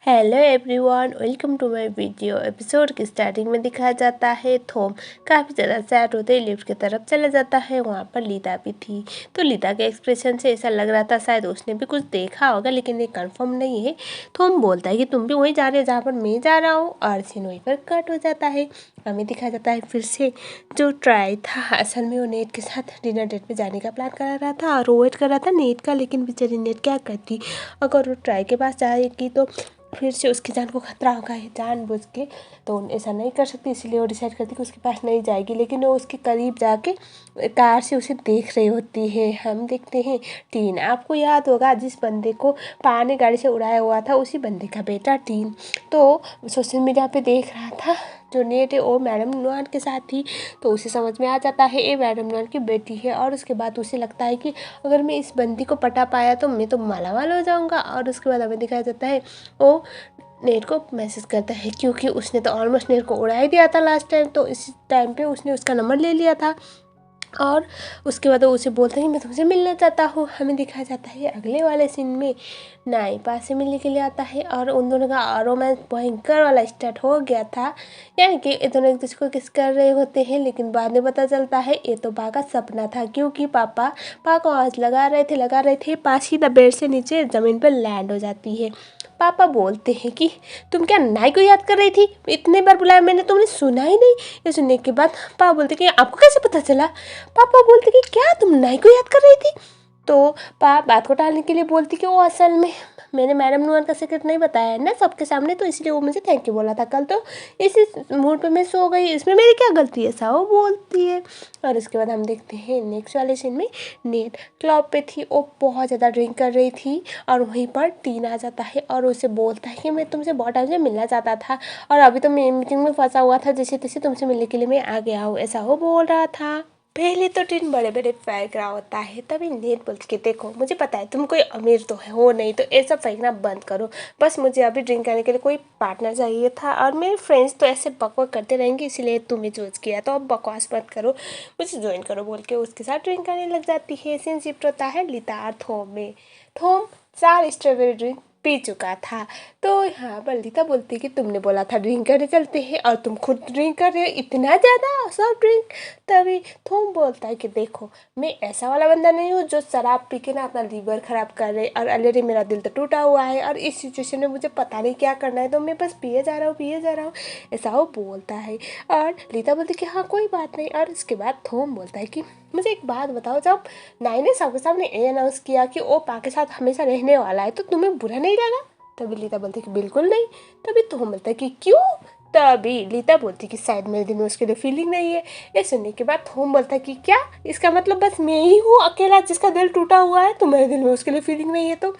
Hello everyone, welcome to my video. Episode की starting में दिखाया जाता है थोम काफ़ी ज़्यादा सैड होते ही लिफ्ट की तरफ चला जाता है। वहाँ पर लीता भी थी, तो लीता के एक्सप्रेशन से ऐसा लग रहा था शायद उसने भी कुछ देखा होगा, लेकिन ये कंफर्म नहीं है। थोम बोलता है कि तुम भी वहीं जा रहे हो जहाँ पर मैं जा रहा हूँ, और सीन वहीं पर कट हो जाता है। हमें दिखाया जाता है फिर से जो ट्राई था, असल में वो नेट के साथ डिनर डेट पे जाने का प्लान कर रहा था और वेट कर रहा था नेट का, लेकिन बेचारी नेट क्या करती, अगर वो ट्राई के पास जाएगी तो फिर से उसकी जान को खतरा होगा। है जानबूझ के तो ऐसा नहीं कर सकती, इसलिए वो डिसाइड करती कि उसके पास नहीं जाएगी, लेकिन वो उसके करीब जाके कार से उसे देख रही होती है। हम देखते हैं टीन, आपको याद होगा जिस बंदे को पा ने गाड़ी से उड़ाया हुआ था, उसी बंदे का बेटा टीन तो सोशल मीडिया पे देख रहा था। जो नेट है वो मैडम नुआन के साथ थी, तो उसे समझ में आ जाता है ये मैडम नुआन की बेटी है, और उसके बाद उसे लगता है कि अगर मैं इस बंदी को पटा पाया तो मैं तो मालामाल हो जाऊंगा। और उसके बाद हमें दिखाया जाता है वो नेट को मैसेज करता है, क्योंकि उसने तो ऑलमोस्ट नेट को उड़ा ही दिया था लास्ट टाइम, तो इस टाइम पे उसने उसका नंबर ले लिया था। और उसके बाद वो उसे बोलता है कि मैं तुमसे मिलना चाहता हूँ। हमें दिखाया जाता है अगले वाले सीन में नाई पास से मिलने के लिए आता है, और उन दोनों का रोमांस भयंकर वाला स्टार्ट हो गया था। यानी कि ये दोनों एक दूसरे को किस कर रहे होते हैं, लेकिन बाद में पता चलता है ये तो पा का सपना था, क्योंकि पा को आवाज़ लगा रहे थे पा सीधा बेड से नीचे ज़मीन पर लैंड हो जाती है। पापा बोलते हैं कि तुम क्या नाई को याद कर रही थी, इतने बार बुलाया मैंने, तुमने सुना ही नहीं। ये सुनने के बाद पापा बोलते कि आपको कैसे पता चला। पापा बोलते कि क्या तुम नाई को याद कर रही थी। तो बात को टालने के लिए बोलती कि वो असल में मैंने मैडम नुआन का सीक्रेट नहीं बताया है ना सबके सामने, तो इसलिए वो मुझे थैंक यू बोला था कल, तो इसी मूड पे मैं सो गई, इसमें मेरी क्या गलती है, ऐसा वो बोलती है। और उसके बाद हम देखते हैं नेक्स्ट वाले सीन में नेट क्लब पे थी, वो बहुत ज़्यादा ड्रिंक कर रही थी, और वहीं पर टीन आ जाता है और उसे बोलता है कि मैं तुमसे बहुत टाइम से मिलना चाहता था, और अभी तो मैं मीटिंग में फंसा हुआ था, जैसे तैसे तुमसे मिलने के लिए मैं आ गया हूँ, ऐसा वो बोल रहा था। पहले तो टीन बड़े बड़े फेंक रहा होता है, तभी नेट बोल के देखो मुझे पता है तुम कोई अमीर तो है हो नहीं, तो ये सब फेंकना बंद करो, बस मुझे अभी ड्रिंक करने के लिए कोई पार्टनर चाहिए था, और मेरे फ्रेंड्स तो ऐसे बकवास करते रहेंगे, इसीलिए तुम्हें चूज किया, तो अब बकवास मत करो, मुझे ज्वाइन करो बोल के उसके साथ ड्रिंक करने लग जाती है। सीन शिफ्ट होता है लीता और थोम में। थोम 4 स्ट्रॉबेरी ड्रिंक पी चुका था, तो यहाँ पर लीता बोलती है कि तुमने बोला था ड्रिंक करने चलते हैं, और तुम खुद ड्रिंक कर रहे हो इतना ज़्यादा सब ड्रिंक। तभी थोम बोलता है कि देखो मैं ऐसा वाला बंदा नहीं हूँ जो शराब पी के ना अपना लीवर ख़राब कर रहे, और ऑलरेडी मेरा दिल तो टूटा हुआ है, और इस सिचुएशन में मुझे पता नहीं क्या करना है, तो मैं बस पिए जा रहा हूँ, ऐसा वो बोलता है। और लीता बोलती कि हाँ कोई बात नहीं, और इसके बाद थोम बोलता है कि मुझे एक बात बताओ, जब नाई ने सबके सामने ये अनाउंस किया कि वो पा के साथ हमेशा रहने वाला है, तो तुम्हें बुरा नहीं लगा। तभी लीता बोलती है कि बिल्कुल नहीं। तभी थोम बोलता है कि क्यों। तभी लीता बोलती कि शायद मेरे दिल में उसके लिए फीलिंग नहीं है। ये सुनने के बाद थोम बोलता है कि क्या इसका मतलब बस मैं ही हूँ अकेला जिसका दिल टूटा हुआ है, तो मेरे दिल में उसके लिए फीलिंग नहीं है। तो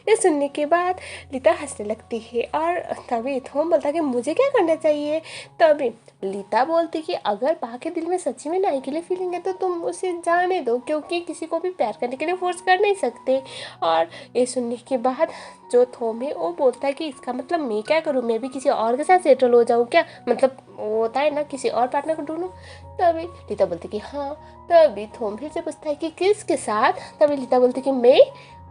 ये सुनने के बाद लीता हंसने लगती है, और तभी थोम बोलता है कि मुझे क्या करना चाहिए। तभी लीता बोलती कि अगर पा के दिल में सच्ची में नाई के लिए फीलिंग है तो तुम उसे जाने दो, क्योंकि किसी को भी प्यार करने के लिए फोर्स कर नहीं सकते। और ये सुनने के बाद जो थोम है वो बोलता है कि इसका मतलब मैं क्या करूँ, मैं भी किसी और के साथ सेटल हो जाऊँ क्या, मतलब वो होता है ना किसी और पार्टनर को ढूंढूं। तभी लीता बोलती कि हाँ। तभी थोम फिर से पूछता है कि किसके साथ। तभी लीता बोलती कि मैं।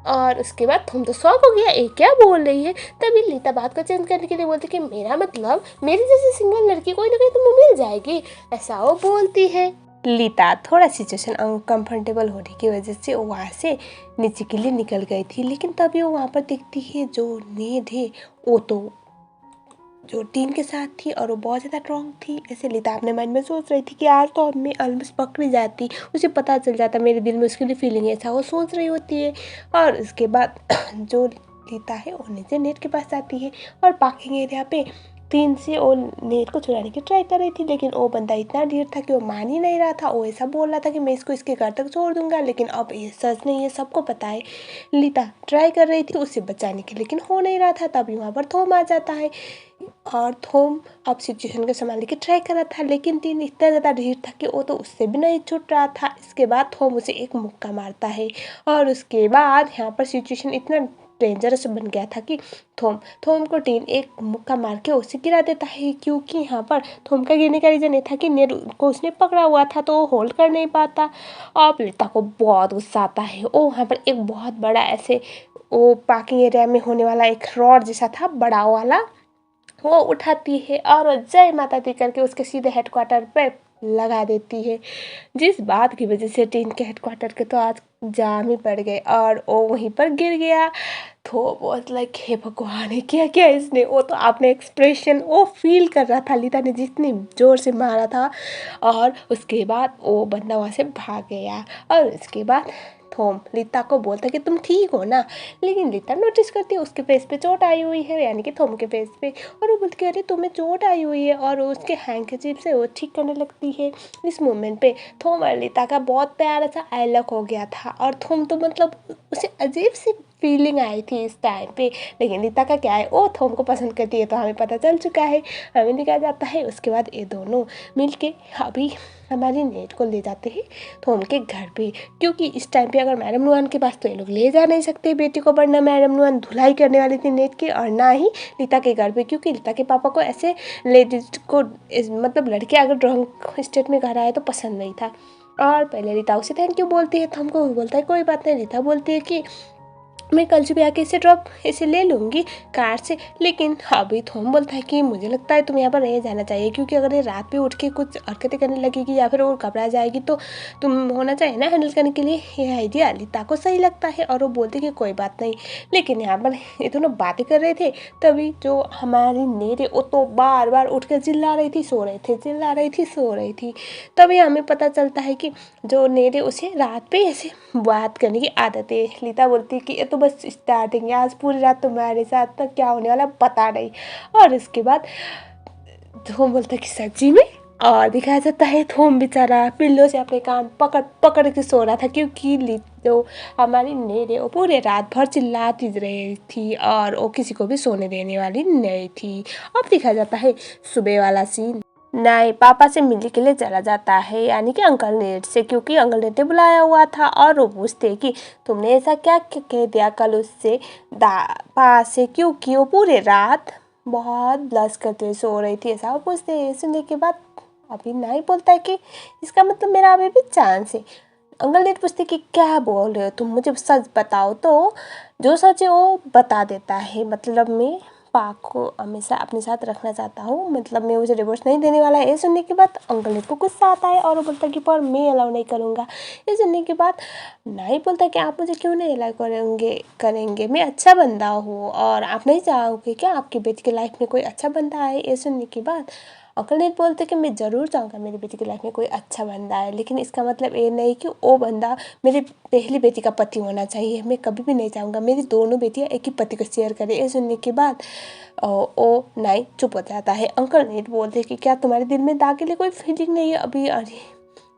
और उसके बाद थोम तो शॉक हो गया, ये क्या बोल रही है। तभी लीता बात को चेंज करने के लिए बोलती कि मेरा मतलब मेरी जैसी सिंगल लड़की कोई ना कोई तुम्हें मिल जाएगी, ऐसा वो बोलती है। लीता थोड़ा सिचुएशन अनकंफर्टेबल होने की वजह से वो वहाँ से नीचे के लिए निकल गई थी, लेकिन तभी वो वहाँ पर देखती है जो नेड है वो तो जो टीम के साथ थी, और वो बहुत ज़्यादा स्ट्रॉन्ग थी। ऐसे लीता अपने माइंड में सोच रही थी कि आज तो अब मैं ऑलमोस्ट पकड़ जाती, उसे पता चल जाता मेरे दिल में उसके लिए फीलिंग है, ऐसा वो सोच रही होती है। और उसके बाद जो लीता है वो नीचे नेट के पास आती है, और पार्किंग एरिया पे टीन से वो नेट को छुड़ाने की ट्राई कर रही थी, लेकिन वो बंदा इतना ढीठ था कि वो मान ही नहीं रहा था। वो ऐसा बोल रहा था कि मैं इसको इसके घर तक छोड़ दूंगा, लेकिन अब ये सच नहीं है, सबको पता है। लीता ट्राई कर रही थी उसे बचाने की, लेकिन हो नहीं रहा था। तभी वहाँ पर थोम आ जाता है, और थोम अब सिचुएशन को संभालने की ट्राई कर रहा था, लेकिन टीन इतना ज़्यादा ढीठ था कि वो तो उससे भी नहीं छूट रहा था। इसके बाद थोम उसे एक मुक्का मारता है, और उसके बाद यहाँ पर सिचुएशन इतना डेंजरस बन गया था कि थोम को टीन एक मुक्का मार के उसे गिरा देता है, क्योंकि यहाँ पर थोम का गिरने का रीज़न ये था कि नेट को उसने पकड़ा हुआ था, तो वो होल्ड कर नहीं पाता। अब लीता को बहुत गुस्सा आता है, वो वहाँ पर एक बहुत बड़ा ऐसे वो पार्किंग एरिया में होने वाला एक रॉड जैसा था बड़ा वाला, वो उठाती है और जय माता दी करके उसके सीधे हेडक्वार्टर पे लगा देती है, जिस बात की वजह से टीन के हेडक्वार्टर के तो आज जाम ही पड़ गए और वो वहीं पर गिर गया। तो बहुत लाइक हे भगवान है क्या क्या इसने, वो तो आपने एक्सप्रेशन वो फील कर रहा था लीता ने जितनी जोर से मारा था। और उसके बाद वो बंदा वहाँ से भाग गया और उसके बाद थोम लीता को बोलता कि तुम ठीक हो ना, लेकिन लीता नोटिस करती है उसके फेस पे चोट आई हुई है, यानी कि थोम के फेस पे, और वो बोलती है अरे तुम्हें चोट आई हुई है, और उसके हैंकरचीफ से वो ठीक करने लगती है। इस मोमेंट पे थोम और लीता का बहुत प्यारा सा आइलक हो गया था और थोम तो मतलब उसे अजीब सी फीलिंग आई थी इस टाइम पे। लेकिन लीता का क्या है, वो थोम को पसंद करती है तो हमें पता चल चुका है, हमें दिखाया जाता है। उसके बाद ये दोनों मिलके अभी हमारी नेट को ले जाते हैं थोम के घर पे, क्योंकि इस टाइम पे अगर मैडम नुआन के पास तो ये लोग ले जा नहीं सकते बेटी को, वरना मैडम नुआन धुलाई करने वाली थी नेट की, और ना ही लीता के घर पे, क्योंकि लीता के पापा को ऐसे लेडीज को मतलब लड़के अगर ड्रंक स्टेट में घर आए तो पसंद नहीं था। और पहले रीता उसे थैंक यू बोलती है, तो हमको बोलता है कोई बात नहीं। रीता बोलती है कि मैं कल सुबह आके इसे ले लूँगी कार से, लेकिन अभी थोम बोलता है कि मुझे लगता है तुम यहाँ पर रह जाना चाहिए, क्योंकि अगर ये रात पे उठ के कुछ हरकतें करने लगेगी या फिर वो घबरा जाएगी तो तुम होना चाहिए ना हैंडल करने के लिए। ये आइडिया लीता को सही लगता है और वो बोलती कि कोई बात नहीं। लेकिन यहाँ पर ये दोनों बातें कर रहे थे, तभी जो हमारी नेरे वो तो बार बार उठ कर चिल्ला रही थी, सो रहे थे, चिल्ला रही थी, सो रही थी। तभी हमें पता चलता है कि जो नेरे उसे रात पे ऐसे बात करने की आदत है। लीता बोलती है कि ये तो बस स्टार्टिंग है, आज पूरी रात तुम्हारे साथ तक क्या होने वाला पता नहीं। और इसके बाद थोम बोलता है कि सच्ची में, और दिखाया जाता है थोम बेचारा पिल्लो से अपने कान पकड़ पकड़ के सो रहा था, क्योंकि जो हमारी नेरे वो पूरे रात भर चिल्लाती रही थी और वो किसी को भी सोने देने वाली नहीं थी। अब दिखाया जाता है सुबह वाला सीन, नहीं पापा से मिलने के लिए चला जाता है, यानी कि अंकल नेट से, क्योंकि अंकल नेट ने बुलाया हुआ था और वो पूछते कि तुमने ऐसा क्या कह दिया कल उससे पास से, क्योंकि वो पूरे रात बहुत ब्लश करते हुए सो रही थी, ऐसा वो पूछते हैं। सुनने के बाद अभी नहीं बोलता है कि इसका मतलब मेरा अभी भी चांस है। अंकल नेट पूछते कि क्या बोल रहे हो तुम, मुझे सच बताओ। तो जो सच है वो बता देता है, मतलब मैं पाक को हमेशा अपने साथ रखना चाहता हूँ, मतलब मैं उसे डिवोर्स नहीं देने वाला है। ये सुनने के बाद अंकल को गुस्सा आता है और वो बोलता है कि पर मैं अलाउ नहीं करूँगा। ये सुनने के बाद नहीं बोलता कि आप मुझे क्यों नहीं अलाउ करेंगे, मैं अच्छा बंदा हूँ और आप नहीं चाहोगे क्या आपकी बेटी की लाइफ में कोई अच्छा बंदा आए। ये सुनने के बाद अंकल ने बोलते कि मैं ज़रूर चाहूँगा मेरी बेटी की लाइफ में कोई अच्छा बंदा है, लेकिन इसका मतलब ये नहीं कि वो बंदा मेरी पहली बेटी का पति होना चाहिए। मैं कभी भी नहीं चाहूँगा मेरी दोनों बेटियाँ एक ही पति को शेयर करें। ये सुनने के बाद ओ नाई चुप हो जाता है। अंकल नेट बोलते कि क्या तुम्हारे दिल में दाग के लिए कोई फीलिंग नहीं है अभी। अरे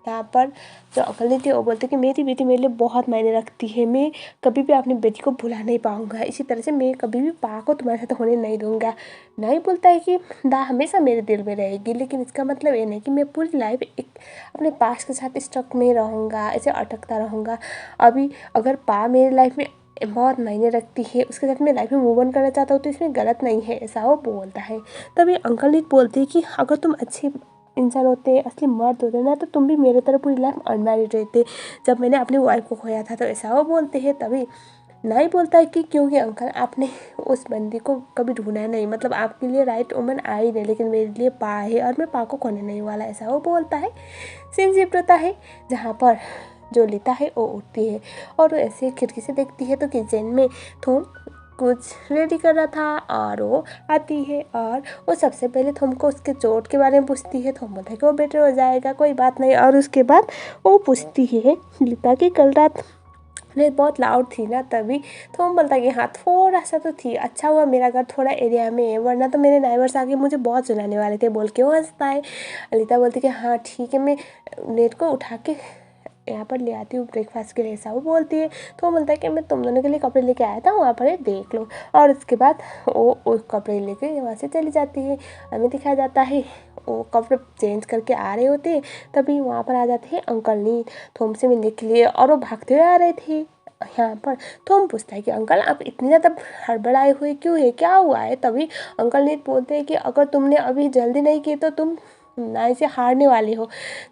यहाँ पर जो अंकल नेट है वो बोलते कि मेरी बेटी मेरे लिए बहुत मायने रखती है, मैं कभी भी अपनी बेटी को भुला नहीं पाऊँगा, इसी तरह से मैं कभी भी पा को तुम्हारे साथ होने नहीं दूँगा। नहीं बोलता है कि दा हमेशा मेरे दिल में रहेगी, लेकिन इसका मतलब ये नहीं कि मैं पूरी लाइफ एक अपने पास के साथ स्टक में रहूँगा, ऐसे अटकता रहूँगा। अभी अगर पा मेरी लाइफ में बहुत मायने रखती है, उसके साथ मैं लाइफ में मूव ऑन करना चाहता हूँ तो इसमें गलत नहीं है, ऐसा वो बोलता है। तभी अंकल नीत बोलते हैं कि अगर तुम अच्छे इंसान होते, असली मर्द होते ना, तो तुम भी मेरे तरह पूरी लाइफ अनमैरिड रहते जब मैंने अपनी वाइफ को खोया था, तो ऐसा वो बोलते हैं। तभी नहीं बोलता है कि क्योंकि अंकल आपने उस बंदी को कभी ढूंढा नहीं, मतलब आपके लिए राइट वुमन आई नहीं, लेकिन मेरे लिए पा है और मैं पा को खोने नहीं वाला, ऐसा वो बोलता है। सीन शिफ्ट होता है जहाँ पर जो लीता है वो उठती है और वो ऐसे खिड़की से देखती है तो किचन में थोम कुछ रेडी कर रहा था और वो आती है और वो सबसे पहले थोम को उसके चोट के बारे में पूछती है। थोम बोलता है कि वो बेटर हो जाएगा, कोई बात नहीं। और उसके बाद वो पूछती है लीता की कल रात नहीं बहुत लाउड थी ना, तभी थोम बोलता है कि हाँ थोड़ा सा तो थी, अच्छा हुआ मेरा घर थोड़ा एरिया में है, वरना तो मेरे नाइबर्स आके मुझे बहुत सुनाने वाले थे, बोल के वो हंसता है। लीता बोलती कि हाँ ठीक है, मैं नेट को उठा के यहाँ पर ले आती हूँ ब्रेकफास्ट के लिए, ऐसा वो बोलती है। तो वो बोलता है कि मैं तुम दोनों के लिए कपड़े लेके आया था, वहाँ पर ये देख लो। और उसके बाद वो कपड़े लेके वहाँ से चली जाती है। हमें दिखाया जाता है वो कपड़े चेंज करके आ रहे होते हैं, तभी वहाँ पर आ जाते हैं अंकल नीत थोम से मिलने के लिए और वो भागते हुए आ रहे थे। यहाँ पर थोम पूछता है कि अंकल आप इतने ज़्यादा हड़बड़ाए हुए क्यों है, क्या हुआ है। तभी अंकल नीत बोलते हैं कि अगर तुमने अभी जल्दी नहीं की तो तुम नाई से हारने वाले हो।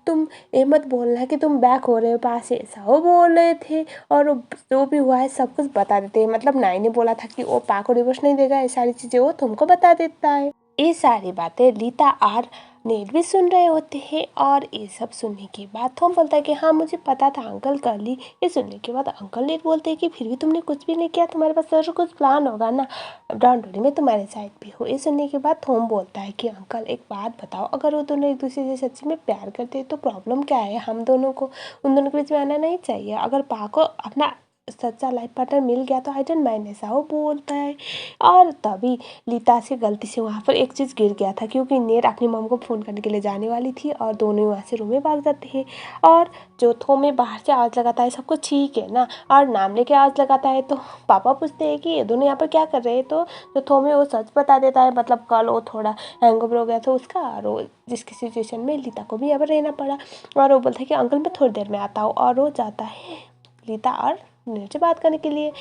तुम ये मत बोलना कि तुम बैक हो रहे हो पास से, ऐसा वो बोल रहे थे और जो भी हुआ है सब कुछ बता देते हैं। मतलब नाई ने बोला था कि वो पा को डिवोर्स नहीं देगा, ये सारी चीज़ें वो तुमको बता देता है। ये सारी बातें लीता और नेट भी सुन रहे होते हैं और ये सब सुनने के बाद थॉम बोलता है कि हाँ मुझे पता था अंकल कर ली। ये सुनने के बाद अंकल नेट बोलते हैं कि फिर भी तुमने कुछ भी नहीं किया, तुम्हारे पास जरूर कुछ प्लान होगा ना, डोंट वरी मैं तुम्हारे साइड भी हूँ। ये सुनने के बाद थॉम बोलता है कि अंकल एक बात बताओ, अगर वो दोनों एक दूसरे से सच्ची में प्यार करते हैं तो प्रॉब्लम क्या है, हम दोनों को उन दोनों के बीच में आना नहीं चाहिए। अगर पा को अपना सच्चा लाइफ पार्टनर मिल गया तो आई डोंट माइंड, ऐसा वो बोलता है। और तभी लीता से गलती से वहाँ पर एक चीज़ गिर गया था, क्योंकि नेर अपनी मम को फ़ोन करने के लिए जाने वाली थी और दोनों वहाँ से रूम में भाग जाते हैं। और जो थोम में बाहर से आवाज़ लगाता है सब कुछ ठीक है ना, और नाम लेके आवाज़ लगाता है तो पापा पूछते हैं कि ये दोनों यहाँ पर क्या कर रहे हैं। तो जो थोम है वो सच बता देता है, मतलब कल वो थोड़ा हैंगओवर हो गया था उसका, और वो जिसकी सिचुएशन में लीता को भी यहाँ पर रहना पड़ा। और वो बोलता है कि अंकल मैं थोड़ी देर में आता हूँ, और वो जाता है लीता और नेर से बात करने के लिए।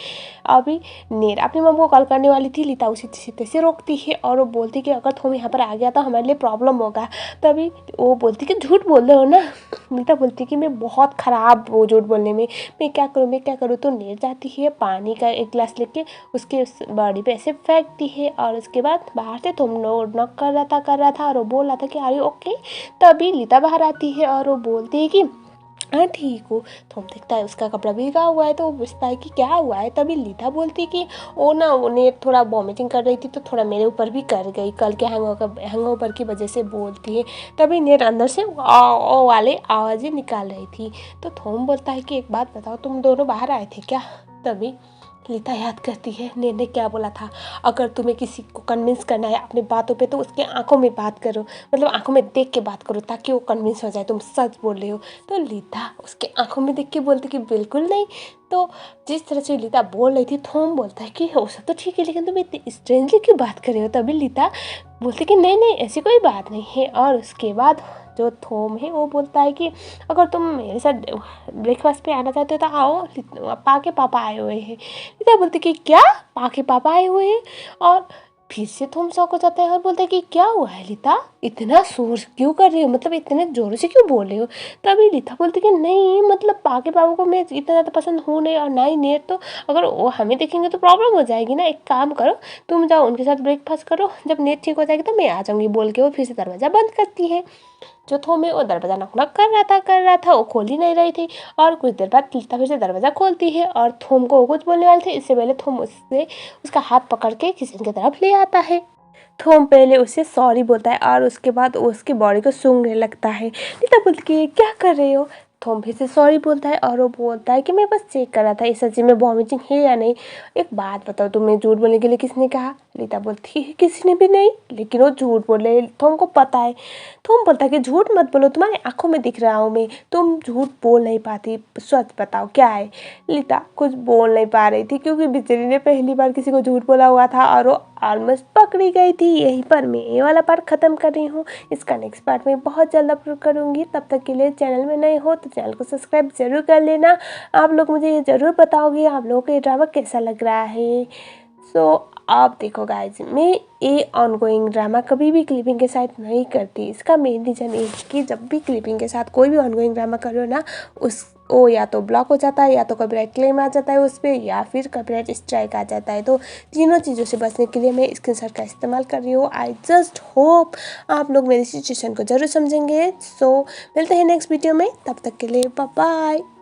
अभी नेर अपनी मम्मी को कॉल करने वाली थी, लीता उसी सीधे से रोकती है और वो बोलती कि अगर तुम यहाँ पर आ गया तो हमारे लिए प्रॉब्लम होगा। तभी वो बोलती कि झूठ बोल रहे हो ना। लीता बोलती कि मैं बहुत ख़राब वो झूठ बोलने में, मैं क्या करूँ। तो नेर जाती है पानी का एक गिलास लेके उसके उस बॉडी पे ऐसे फेंकती है, और उसके बाद बाहर से तुम नॉक कर रहा था और वो बोल रहा था कि आर यू ओके। तभी लीता बाहर आती है और वो बोलती है कि हाँ ठीक हूँ। थोम देखता है उसका कपड़ा भीगा हुआ है तो वो पूछता है कि क्या हुआ है। तभी लीता बोलती कि वो ना उन्हें थोड़ा वॉमिटिंग कर रही थी तो थोड़ा मेरे ऊपर भी कर गई, कल के हैंगओवर की वजह से बोलती है। तभी नेर अंदर से ओ वाले आवाज़ें निकाल रही थी। तो थोम बोलता है कि एक बात बताओ, तुम दोनों बाहर आए थे क्या। तभी लीता याद करती है नेर ने क्या बोला था, अगर तुम्हें किसी को कन्विंस करना है अपनी बातों पे तो उसके आंखों में बात करो, मतलब आंखों में देख के बात करो ताकि वो कन्विंस हो जाए तुम सच बोल रहे हो। तो लीता उसके आंखों में देख के बोलती कि बिल्कुल नहीं। तो जिस तरह से लीता बोल रही थी थोम बोलता है कि हो सब तो ठीक है लेकिन तुम इतनी स्ट्रेंजली क्यों बात कर रहे हो। तभी लीता बोलती कि नहीं ऐसी कोई बात नहीं है। और उसके बाद जो थोम है वो बोलता है कि अगर तुम मेरे साथ ब्रेकफास्ट पे आना चाहते हो तो आओ, पा के पापा आए हुए हैं। लीता बोलती कि क्या, पा के पापा आए हुए हैं। और फिर से थोम शॉक हो जाता है और बोलता है कि क्या हुआ है लीता, इतना शोर क्यों कर रही हो, मतलब इतने जोर से क्यों बोल रहे हो। तभी लीता बोलती कि नहीं मतलब पा के पापा को मैं इतना ज़्यादा पसंद हूँ नहीं, और ना ही नेर, तो अगर वो हमें देखेंगे तो प्रॉब्लम हो जाएगी ना। एक काम करो तुम जाओ उनके साथ ब्रेकफास्ट करो, जब नेर ठीक हो जाएगी तो मैं आ जाऊँगी बोल के वो फिर से दरवाज़ा बंद करती है। जो थोम है वो दरवाज़ा नॉक नॉक कर रहा था, वो खोल ही नहीं रही थी। और कुछ देर बाद लीता फिर से दरवाज़ा खोलती है और थोम को वो कुछ बोलने वाले थे, इससे पहले थोम उससे उसका हाथ पकड़ के किचन की तरफ ले आता है। थोम पहले उसे सॉरी बोलता है और उसके बाद उसकी बॉडी को सूंघने लगता है। लीता बोलती है क्या कर रहे हो। थोम फिर से सॉरी बोलता है और वो बोलता है कि मैं बस चेक कर रहा था इस सच्ची में वॉमिटिंग है या नहीं। एक बात बताओ तुम्हें झूठ बोलने के लिए किसने कहा। लीता बोलती है किसी ने भी नहीं, लेकिन वो झूठ बोल रहे, थोम को पता है। थोम बोलता है कि झूठ मत बोलो, तुम्हारे आंखों में दिख रहा हूँ मैं, तुम झूठ बोल नहीं पाती, सच बताओ क्या है। लीता कुछ बोल नहीं पा रही थी क्योंकि बेचारी ने पहली बार किसी को झूठ बोला हुआ था और वो ऑलमोस्ट पकड़ी गई थी। यहीं पर मैं ये वाला पार्ट ख़त्म कर रही हूँ, इसका नेक्स्ट पार्ट मैं बहुत जल्द अपलोड करूँगी। तब तक के लिए चैनल में नए हो तो चैनल को सब्सक्राइब जरूर कर लेना। आप लोग मुझे ये ज़रूर बताओगे आप लोगों को ये ड्रामा कैसा लग रहा है। सो आप देखो गाइज, मैं ये ऑनगोइंग ड्रामा कभी भी क्लिपिंग के साथ नहीं करती। इसका मेन रीज़न ये है कि जब भी क्लिपिंग के साथ कोई भी ऑनगोइंग ड्रामा करो ना, उस वो या तो ब्लॉक हो जाता है, या तो कॉपीराइट क्लेम आ जाता है उस पर, या फिर कॉपीराइट स्ट्राइक आ जाता है। तो तीनों चीज़ों से बचने के लिए मैं स्क्रीनशॉट का इस्तेमाल कर रही हूँ। आई जस्ट होप आप लोग मेरी सिचुएशन को ज़रूर समझेंगे। सो मिलते हैं नेक्स्ट वीडियो में, तब तक के लिए बाय बाय।